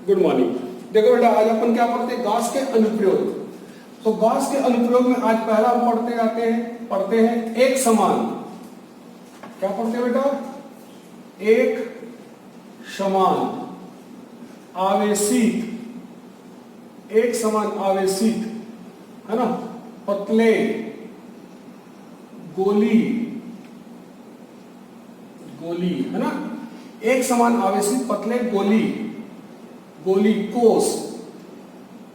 Good morning. देखो बेटा, आज अपन क्या पढ़ते हैं? गॉस के अनुप्रयोग। तो गॉस के अनुप्रयोग में आज पहला हम पढ़ते हैं एक समान। क्या पढ़ते हैं बेटा? एक समान आवेशित, एक समान आवेशित, है ना, पतले गोली, गोली, है ना, एक समान आवेशित पतले गोली, गोली कोष,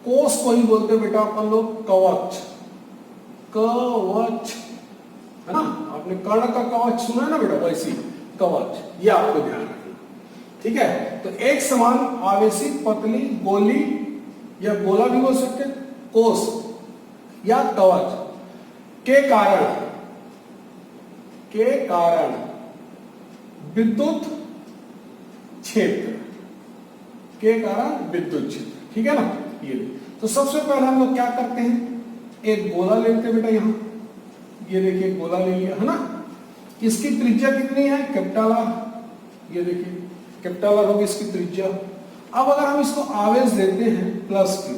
कोष को ही बोलते बेटा अपन लोग कवच, कवच, है ना। आपने कर्ण का कवच सुना है ना बेटा, वैसी कवच, ये आपको ध्यान रखना, ठीक है। तो एक समान आवेशित पतली गोली या गोला भी बोल सकते, कोष या कवच के कारण विद्युत क्षेत्र, के कारण विद्युत क्षेत्र, ठीक है ना। ये तो सबसे पहले हम लोग क्या करते हैं, एक गोला लेते हैं बेटा, यहां ये देखिए गोला ले लिया, है ना। इसकी त्रिज्या कितनी है? कैपिटल आर, ये देखिए कैपिटल आर होगी इसकी त्रिज्या। अब अगर हम इसको आवेश देते हैं प्लस Q,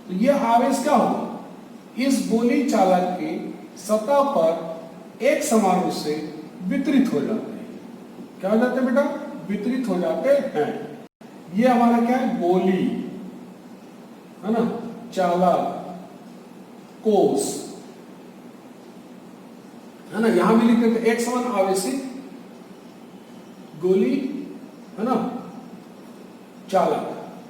तो ये आवेश क्या होगा? इस गोली चालक की सतह पर एक समान रूप से वितरित हो जाते हैं। क्या हो जाते हैं बेटा? वितरित हो जाते हैं। ये हमारा क्या है? गोली, है ना, चालक कोष, है ना। यहां भी लिखते थे एक समान आवेशित गोली, है ना, चालक,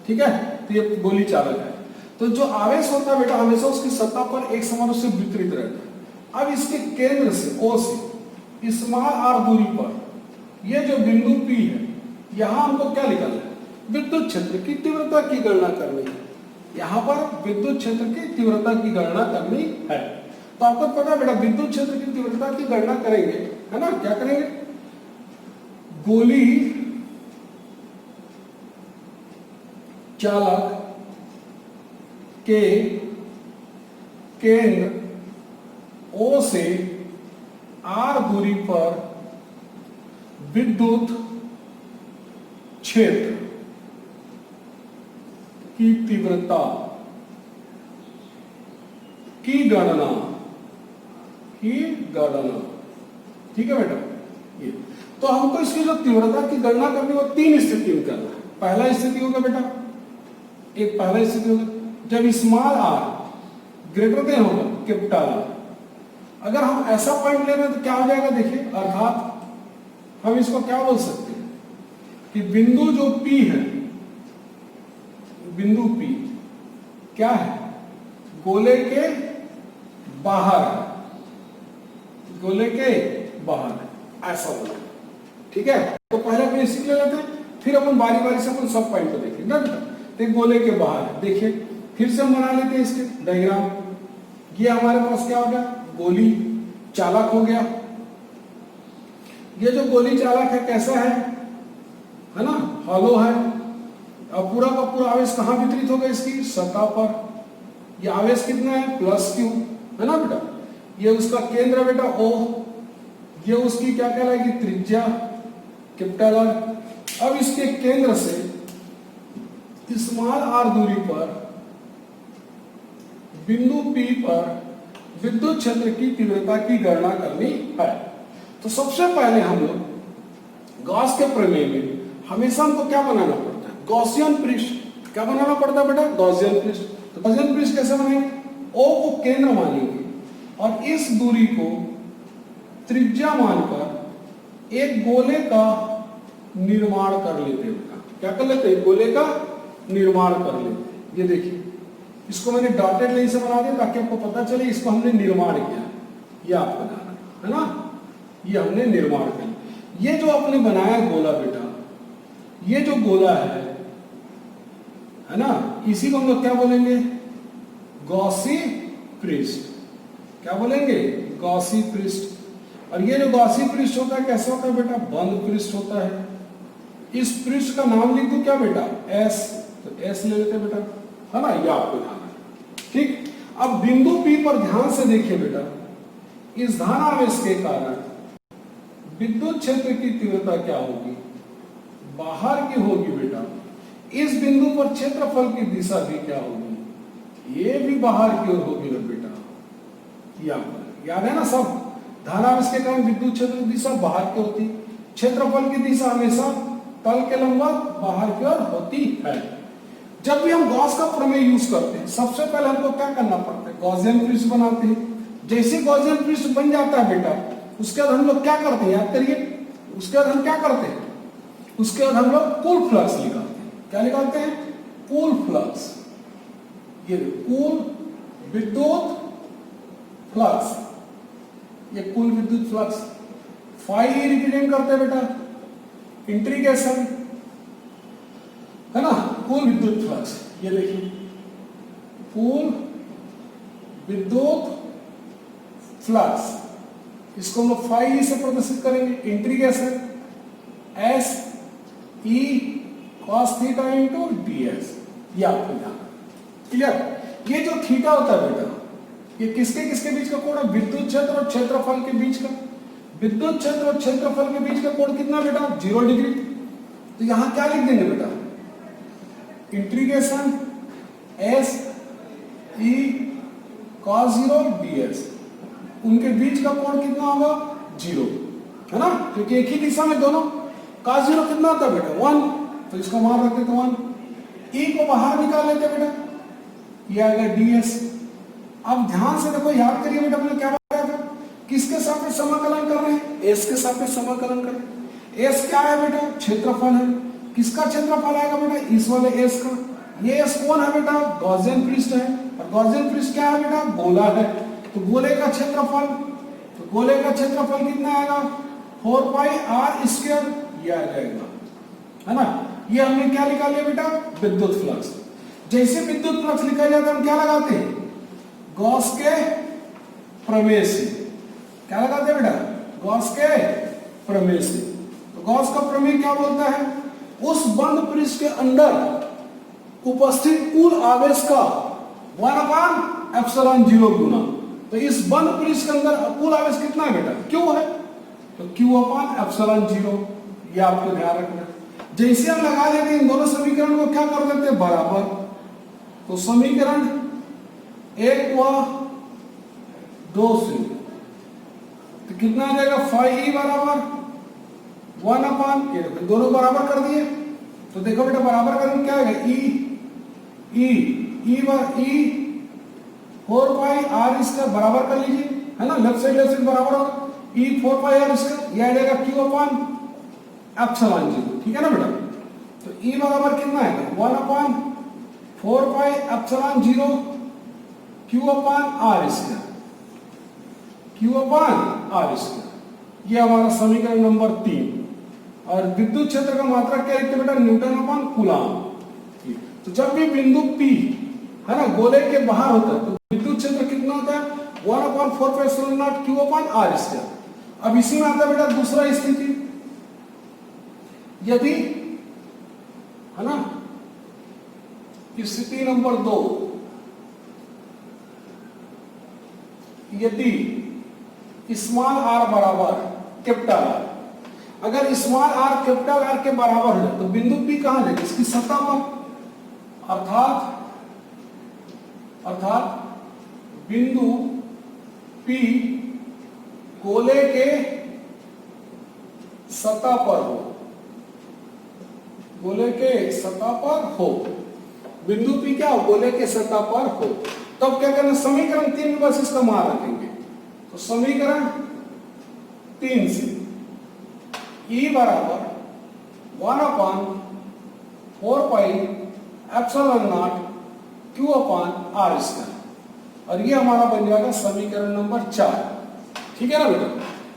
ठीक है। तो ये गोली चालक है। तो जो आवेश होता है बेटा, हमेशा उसकी सतह पर एक समान रूप से वितरित रहता है। अब इसके केंद्र से O से स्मॉल r दूरी पर ये जो बिंदु P है, यहां हमको क्या निकालना है? विद्युत क्षेत्र की तीव्रता की गणना करनी है। यहां पर विद्युत क्षेत्र की तीव्रता की गणना करनी है। तो आपको पता है बेटा, विद्युत क्षेत्र की तीव्रता की गणना करेंगे, है ना। क्या करेंगे? गोली चालक के केंद्र O से R दूरी पर विद्युत क्षेत्र की तीव्रता की गणना, ठीक है बेटा। ये तो हमको इसकी जो तीव्रता की गणना करनी है वो तीन स्थिति में करना है। पहला स्थिति होगा बेटा, एक पहला स्थिति होगा जब स्मॉल r ग्रेटर देन होगा कैपिटल आर। अगर हम ऐसा पॉइंट ले रहे हैं तो क्या हो जाएगा? देखिए, अर्थात हम इसको क्या बोल सकते हैं कि बिंदु जो P है, बिंदु P क्या है? गोले के बाहर, गोले के बाहर, ऐसा बोला, ठीक है। तो पहले अपन इसी ले लेते हैं, फिर अपन बारी बारी से अपन सब पॉइंट को देखेंगे ना। तो गोले के बाहर देखिए, फिर से हम बना लेते हैं इसके डायग्राम। ये हमारे पास क्या हो गया? गोली चालक हो गया। ये जो गोली चालक है कैसा है ना, हॉलो है। अब पूरा का पूरा आवेश कहां वितरित होगा? इसकी सतह पर। ये आवेश कितना है? प्लस Q, है ना बेटा। ये उसका केंद्र है बेटा O, ये उसकी क्या कहलाएगी? त्रिज्या, कैपिटल R। अब इसके केंद्र से स्मॉल r दूरी पर बिंदु P पर विद्युत क्षेत्र की तीव्रता की गणना करनी है। तो सबसे पहले हम लोग गॉस के प्रमेय में हमेशा हमको क्या बनाना पड़ता है? गॉसियन पृष्ठ। क्या बनाना पड़ता है बेटा? गॉसियन पृष्ठ। तो गॉसियन पृष्ठ कैसे बनाएंगे? O को केंद्र मानेंगे और इस दूरी को त्रिज्या मानकर एक गोले का निर्माण कर लेते हैं बेटा। क्या कर लेते हैं? गोले का निर्माण कर लेते हैं। ये देखिए, इसको मैंने डॉटेड लाइन से बना दिया ताकि आपको पता चले इसको हमने निर्माण किया। ये आपको ध्यान है ना, ये हमने निर्माण किया। ये जो आपने बनाया गोला बेटा, ये जो गोला है ना, इसी को हम लोग क्या बोलेंगे? गॉसी पृष्ठ। क्या बोलेंगे? गॉसी पृष्ठ। और ये जो गॉसी पृष्ठ होता है कैसा होता है बेटा? बंद पृष्ठ होता है। इस पृष्ठ का नाम लिख दो क्या बेटा? S। तो S ले लेते बेटा, है ना। ये आपको ध्यान है, ठीक। अब बिंदु P पर ध्यान से देखिए बेटा, इस धनावेश के कारण विद्युत क्षेत्र की तीव्रता क्या होगी? बाहर की होगी बेटा इस बिंदु पर क्षेत्रफल की दिशा भी क्या होगी, ये भी बाहर की ओर होगी ना बेटा। याद है ना सब, धनावेश के कारण विद्युत क्षेत्र की दिशा बाहर की होती, क्षेत्रफल की दिशा हमेशा तल के लंबवत बाहर की ओर होती है। जब भी हम गॉस का प्रमेय यूज करते हैं, सबसे पहले हमको क्या करना पड़ता है, गॉसियन पृष्ठ बनाते हैं। जैसे गॉसियन पृष्ठ बन जाता है बेटा, उसके बाद हम लोग क्या करते हैं, याद करिए, उसके बाद हम क्या करते हैं, उसके बाद हम लोग कुल फ्लक्स निकालते हैं। क्या निकालते हैं, कुल फ्लक्स। ये कुल विद्युत फ्लक्स, ये कुल विद्युत फ्लक्स फाई रिप्रेजेंट करते हैं बेटा, इंटीग्रेशन है ना, कुल विद्युत फ्लक्स। ये देखिए कुल विद्युत फ्लक्स, इसको हम लोग फाई से प्रदर्शित करेंगे, integration S E cos theta into D S. ये आपको ध्यान, क्लियर। ये जो थीटा होता है बेटा, ये किसके किसके बीच का कोण है, विद्युत क्षेत्र और क्षेत्रफल के बीच का। विद्युत क्षेत्र और क्षेत्रफल के बीच का कोण कितना बेटा, 0 डिग्री। तो यहां क्या लिख देंगे बेटा, integration S E cos 0 D S. उनके बीच का कोण कितना होगा, 0, है ना, क्योंकि एक ही दिशा में दोनों। cos 0 कितना होता है बेटा, 1, तो इसको मान रखते तो 1। e को बाहर निकाल लेते बेटा, ये आएगा ds। अब ध्यान से देखो, याद करिए बेटा, हमने क्या बताया था, किसके सापेक्ष समाकलन कर रहे हैं, s के सापेक्ष समाकलन कर रहे हैं। s क्या है बेटा, क्षेत्रफल है। किसका क्षेत्रफल आएगा बेटा, इस वाले s का। ये s कौन है बेटा, गॉसियन पृष्ठ है। और गॉसियन पृष्ठ क्या है बेटा, गोला है। तो गोले का क्षेत्रफल, तो गोले का क्षेत्रफल कितना आएगा, 4 पाई आर स्क्वायर, ये आ जाएगा, है ना। ये हमने क्या निकाल लिया बेटा, विद्युत फ्लक्स। जैसे विद्युत फ्लक्स निकल जाता है, हम क्या लगाते हैं, गॉस के प्रमेय से। क्या लगाते हैं बेटा, गॉस के प्रमेय से। तो गॉस का प्रमेय क्या बोलता है, उस बंद पृष्ठ के अंदर उपस्थित कुल आवेश का 1/ε0 गुना। तो इस बंद पृष्ठ के अंदर कुल आवेश कितना है बेटा, क्यू है, तो q/ε0। ये आपको ध्यान रखना है। जैसे हम लगा देते हैं इन दोनों समीकरण को, क्या कर देते हैं, बराबर। तो समीकरण 1 व 2 से तो कितना आ जाएगा, फाई ई बराबर 1/, दोनों बराबर कर दिए। तो देखो बेटा, बराबर करने क्या आएगा, ई 4 पाई आर इसका बराबर कर लीजिए, है ना, लेफ्ट साइड बराबर होगा, ई 4 पाई आर इसका, यह आ जाएगा q/ε0। ठीक है ना बेटा। तो ई बराबर कितना आएगा, 1/4 पाई ε0 q/r स्क्वायर, q/r स्क्वायर। ये हमारा समीकरण नंबर 3। और विद्युत क्षेत्र का मात्रक क्या लिखते बेटा, न्यूटन/कूलॉम। तो जब भी बिंदु P है ना गोले के बाहर होता है, तो विद्युत क्षेत्र कितना होता है, 1/4 पाई ε0 q/r स्क्वायर। अब इसी में आता है बेटा दूसरा स्थिति, यदि, है ना, स्थिति नंबर 2, यदि स्मॉल r बराबर कैपिटल R, अगर स्मॉल r कैपिटल R के बराबर है, तो बिंदु P कहां है, इसकी सतह पर। अर्थात बिंदु P गोले के सतह पर हो, गोले के सतह पर हो, बिंदु P क्या हो, गोले के सतह पर हो। तब क्या करना, समीकरण 3 में बस इसका मान रखेंगे। तो समीकरण 3 से E बराबर 1/4 पाई ε0 q/r स्क्वायर। और ये हमारा बन जाएगा समीकरण नंबर 4। ठीक है ना बेटा,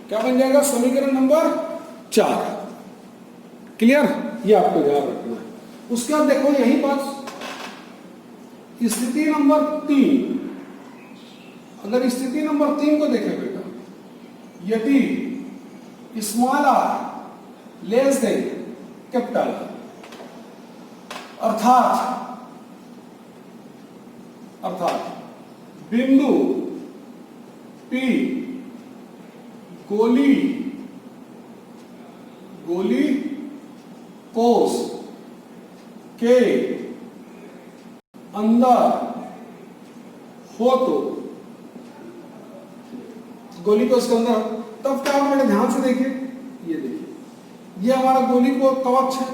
क्या बन जाएगा, समीकरण नंबर 4। क्लियर, ये आपको ध्यान रखना है। उसके बाद देखो यही बात, स्थिति नंबर 3, अगर स्थिति नंबर 3 को देखें बेटा, यदि small r less than capital R, अर्थात बिंदु P गोली कोष के अंदर हो तो गोली को उसके अंदर, तब क्या होगा बेटा, ध्यान से देखिए, ये देखिए, ये हमारा गोली को कवच है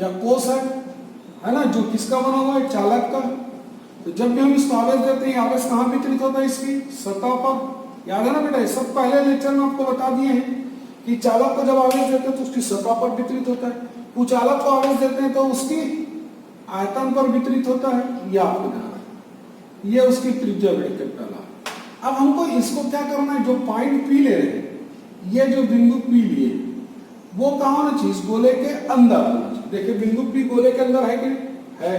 या कोष है ना, जो किसका बना हुआ है, चालक का। तो जब भी हम इसको आवेश देते हैं, आवेश कहाँ वितरित होता है, इसकी सतह पर। याद है ना बेटा, सब पहले लेक्चर में आपको बता दिए हैं कि चालक को जब आवेश देते हैं तो उसकी सतह पर वितरित होता है, कुचालक को आवेश देते हैं तो उसकी आयतन पर वितरित होता है। यह आपको ध्यान है, ये उसकी त्रिज्या बेटा कैपिटल आर। अब हमको इसको क्या करना है, जो पॉइंट पी ले रहे हैं, ये जो बिंदु पी लिए, वो कहाँ होना चाहिए, इस गोले के अंदर होना चाहिए। देखिए बिंदु पी गोले के अंदर है कि है।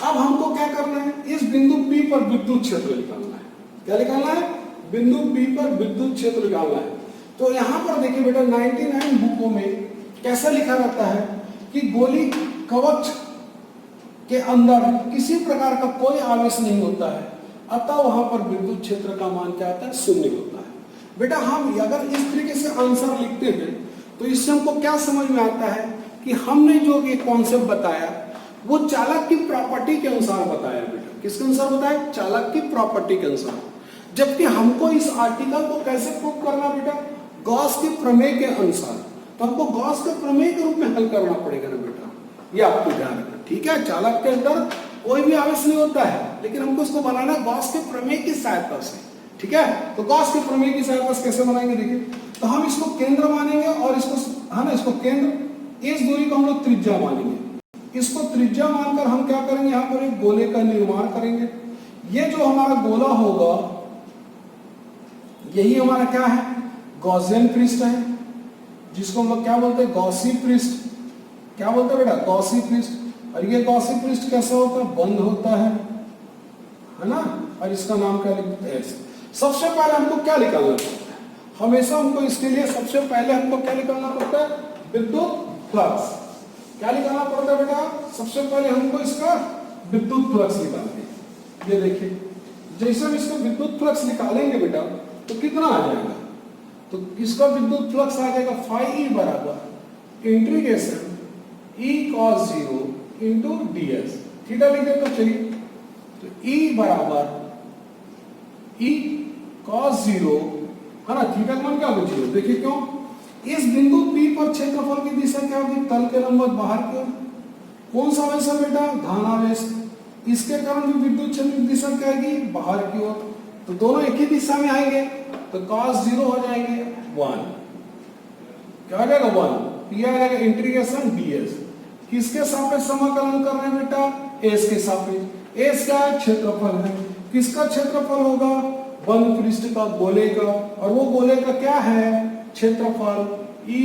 अब हमको क्या करना है, इस बिंदु पी पर विद्युत क्षेत्र निकालना है। क्या निकालना है, बिंदु पी पर विद्युत क्षेत्र निकालना है। तो यहाँ पर देखिए बेटा 99 बुकों में कैसा लिखा रहता है कि गोली कवच के अंदर किसी प्रकार का कोई आवेश नहीं होता है, अतः वहां पर विद्युत क्षेत्र का मान क्या आता है, शून्य होता है। बेटा हम अगर इस तरीके से आंसर लिखते हैं तो इससे हमको क्या समझ में आता है कि हमने जो ये कॉन्सेप्ट बताया वो चालक की प्रॉपर्टी के अनुसार बताया। बेटा किसके अनुसार बताया, चालक की प्रॉपर्टी के अनुसार। जबकि हमको इस आर्टिकल को कैसे प्रूव करना बेटा, गॉस के प्रमेय के अनुसार। तो हमको गॉस के प्रमेय के रूप में हल करना पड़ेगा ना बेटा, ये आपको ध्यान रखना। ठीक है, चालक के अंदर कोई भी आवेश नहीं होता है, लेकिन हमको इसको बनाना गॉस के प्रमेय की सहायता से। ठीक है, तो गॉस के प्रमेय की सहायता से कैसे बनाएंगे, देखिए, तो हम इसको केंद्र मानेंगे और इसको, है ना, इसको केंद्र, इस दूरी को हम लोग त्रिज्या मानेंगे। इसको त्रिज्या मानकर हम क्या करेंगे, यहाँ पर एक गोले का निर्माण करेंगे। ये जो हमारा गोला होगा, यही हमारा क्या है, गॉसियन पृष्ठ है, जिसको हम लोग क्या बोलते हैं, गॉसी पृष्ठ। क्या बोलते हैं बेटा, गॉसी पृष्ठ। और ये गॉसी पृष्ठ कैसा होता है, बंद होता है ना, और इसका नाम क्या लिखते हैं। सबसे पहले हमको क्या निकालना पड़ता है, हमेशा हमको इसके लिए सबसे पहले हमको क्या निकालना पड़ता है, विद्युत फ्लक्स। क्या निकालना पड़ता है बेटा, सबसे पहले हमको इसका विद्युत फ्लक्स निकालते हैं। ये देखिए, जैसे हम इसका विद्युत फ्लक्स निकालेंगे बेटा तो कितना आ जाएगा, तो इसका विद्युत फ्लक्स आ जाएगा फाई ई बराबर integration E cos 0 into D S. Theta लिख दे तो चलिए, तो ई बराबर ई कॉस 0, है ना, थीटा का मान क्या होगा, 0। देखिए क्यों, इस बिंदु P पर क्षेत्रफल की दिशा क्या होगी, तल के लंबवत बाहर की ओर। कौन सा आवेश है बेटा, धनावेश। इसके कारण भी विद्युत क्षेत्र की दिशा क्या आएगी, बाहर की ओर। तो दोनों एक ही दिशा में आएंगे, तो cos 0 हो जाएंगे 1। क्या हो जाएगा, 1। यह आ जाएगा इंटीग्रेशन ds। किसके सापेक्ष समाकलन कर रहे हैं बेटा, s के सापेक्ष। s क्या है, क्षेत्रफल है। किसका क्षेत्रफल होगा, बंद पृष्ठ का, गोले का। और वो गोले का क्या है, क्षेत्रफल E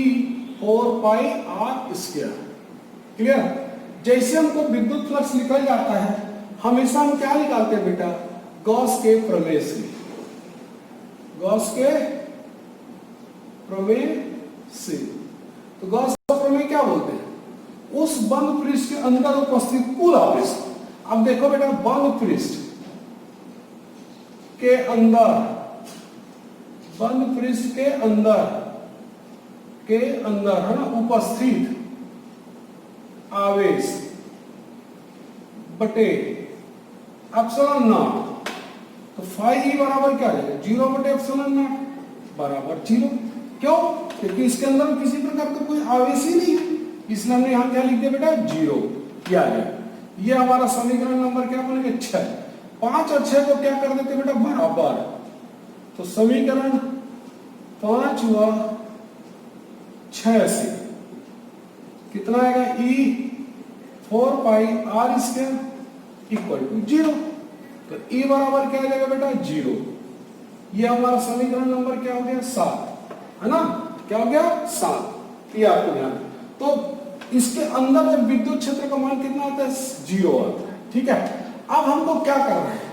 4 pi r square. Clear. जैसे हमको विद्युत फ्लक्स निकल जाता है, हमेशा हम क्या निकालते हैं बेटा, गॉस के प्रमेय से। गॉस के प्रमेय से, तो गॉस का प्रमेय क्या बोलते हैं, उस बंद पृष्ठ के अंदर उपस्थित कुल आवेश। अब देखो बेटा, बंद पृष्ठ के अंदर, बंद पृष्ठ के अंदर है ना, उपस्थित आवेश बटे एप्सिलॉन नॉट। तो फाई ई बराबर क्या आ जाएगा, 0 बटे एप्सिलॉन नॉट बराबर 0। क्यों, क्योंकि इसके अंदर किसी प्रकार का कोई आवेश ही नहीं है, इसलिए हमने यहां क्या लिख दिया बेटा, 0। क्या है, ये हमारा समीकरण नंबर क्या बनेगा, 6। 5 और 6 को क्या कर देते बेटा, बराबर। तो समीकरण 5 व 6 से कितना आएगा, E 4 pi r square equal to 0। तो E बराबर क्या आ जाएगा बेटा, 0। ये हमारा समीकरण नंबर क्या हो गया, 7, है ना। क्या हो गया, 7। ये आपको ध्यान। तो इसके अंदर जब विद्युत क्षेत्र का मान कितना आता है, 0 आता है। ठीक है, अब हमको क्या करना है,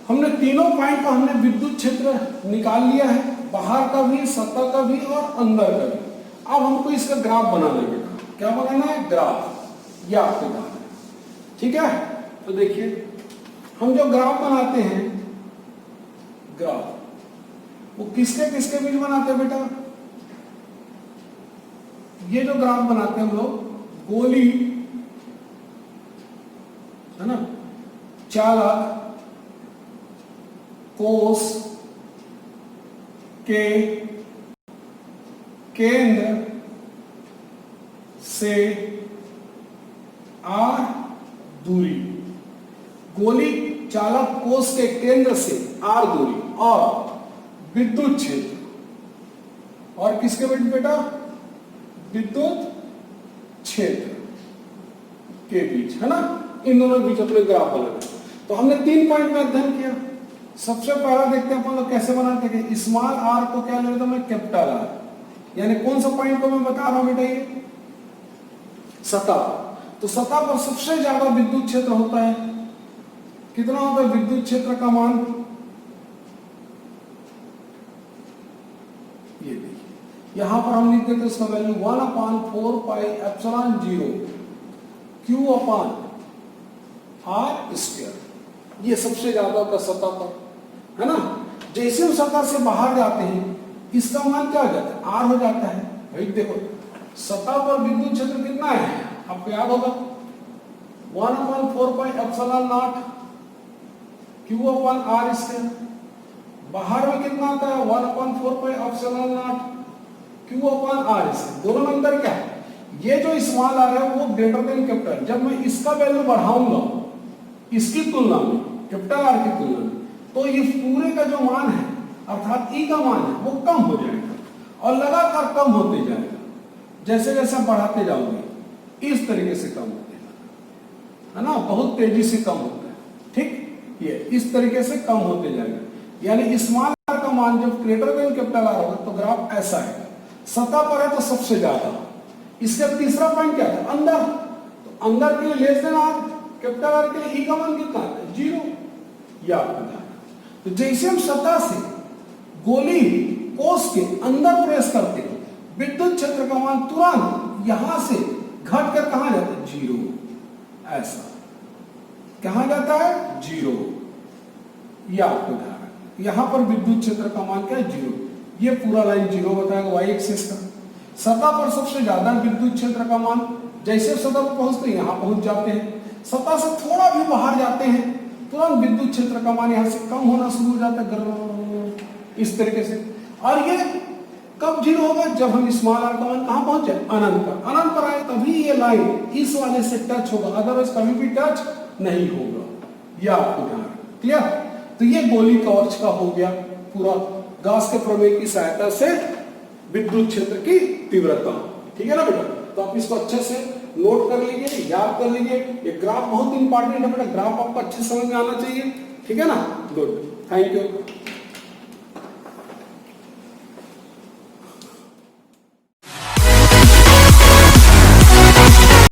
हमने तीनों पॉइंट का हमने विद्युत क्षेत्र निकाल लिया है, बाहर का भी, सतह का भी और अंदर का भी। अब हमको इसका ग्राफ बनाना है बेटा। क्या बनाना है, ग्राफ। ये आपको बनाना है। ठीक है, तो देखिए, हम जो ग्राफ बनाते हैं, ग्राफ वो किसके किसके बीच बनाते हैं बेटा, ये जो ग्राफ बनाते हैं हम लोग, गोली ना, चालक कोष के केंद्र से r दूरी, गोली चालक कोष के केंद्र से r दूरी और विद्युत क्षेत्र, और किसके बेटा, विद्युत क्षेत्र के बीच, है ना, इन दोनों के बीच अपने ग्राफ बनाना। तो हमने 3 पॉइंट का अध्ययन किया। सबसे पहला देखते हैं अपन लोग कैसे बनाते हैं कि स्मॉल आर को क्या ले लेता हूं मैं, कैपिटल आर, यानी कौन सा पॉइंट को मैं बता रहा हूं बेटा, ये सतह। तो सतह पर सबसे ज्यादा विद्युत क्षेत्र होता है, कितना होता है विद्युत क्षेत्र का मान, ये देखिए यहां पर हम लिख देते हैं उसका वैल्यू 1/4πε0 Q/r², ये सबसे ज्यादा होता है सतह पर, है ना। जैसे हम सतह से बाहर जाते हैं इसका मान क्या हो जाता है, r हो जाता है। भाई देखो सतह पर विद्युत क्षेत्र कितना है आपको याद होगा, 1/4πε0 Q/r²। बाहर में कितना आता है 1/4πε0 Q/r²। दोनों में अंतर क्या है, ये जो स्मॉल आर है वो ग्रेटर देन कैपिटल, जब मैं इसका वैल्यू बढ़ाऊंगा इसकी तुलना में, कैपिटल आर की तुलना में, तो ये पूरे का जो मान है अर्थात ई का मान है वो कम हो जाएगा और लगातार कम होते जाएगा। जैसे जैसे बढ़ाते जाओगे इस तरीके से कम होते जाएगा, है ना, बहुत तेजी से कम होता है, ठीक, ये इस तरीके से कम होते जाएगा। यानी स्मॉल आर का मान जब ग्रेटर देन कैपिटल आर होगा तो ग्राफ ऐसा है, सतह पर है तो सबसे ज्यादा। इसका तीसरा पॉइंट क्या था, अंदर, तो अंदर के लिए less than R, capital R के लिए ई का मान कितना है 0, ये आपको ध्यान। तो जैसे हम सतह से गोली कोष के अंदर प्रेस करते हैं विद्युत क्षेत्र का मान तुरंत यहां से घट कर कहां जाता है 0, ऐसा कहां जाता है 0, ये आपको ध्यान रखना। यहां पर विद्युत क्षेत्र का मान क्या है 0, ये पूरा लाइन 0 बताएगा y एक्सिस का। सतह पर सबसे ज्यादा विद्युत क्षेत्र का मान, जैसे सतह पर पहुंचते हैं यहां पहुंच जाते हैं, सतह से थोड़ा भी बाहर जाते हैं तुरंत विद्युत क्षेत्र का मान यहां से कम होना शुरू हो जाता है, इस तरीके से। और ये कब 0 होगा, जब हम स्मॉल आर का मान कहां पहुंचे, अनंत पर। अनंत पर आए तभी ये लाइन इस वाले से टच होगा, अदरवाइज कभी भी टच नहीं होगा, ये आपको ध्यान रखना। क्लियर। तो ये गोली कवच का हो गया पूरा गॉस के प्रमेय की सहायता से विद्युत क्षेत्र की तीव्रता, ठीक है ना बेटा। तो आप इसको अच्छे से नोट कर लीजिए, याद कर लीजिए। ये ग्राफ बहुत इंपॉर्टेंट है बेटा, ग्राफ आपको अच्छे समझ में आना चाहिए, ठीक है ना। Good, thank you.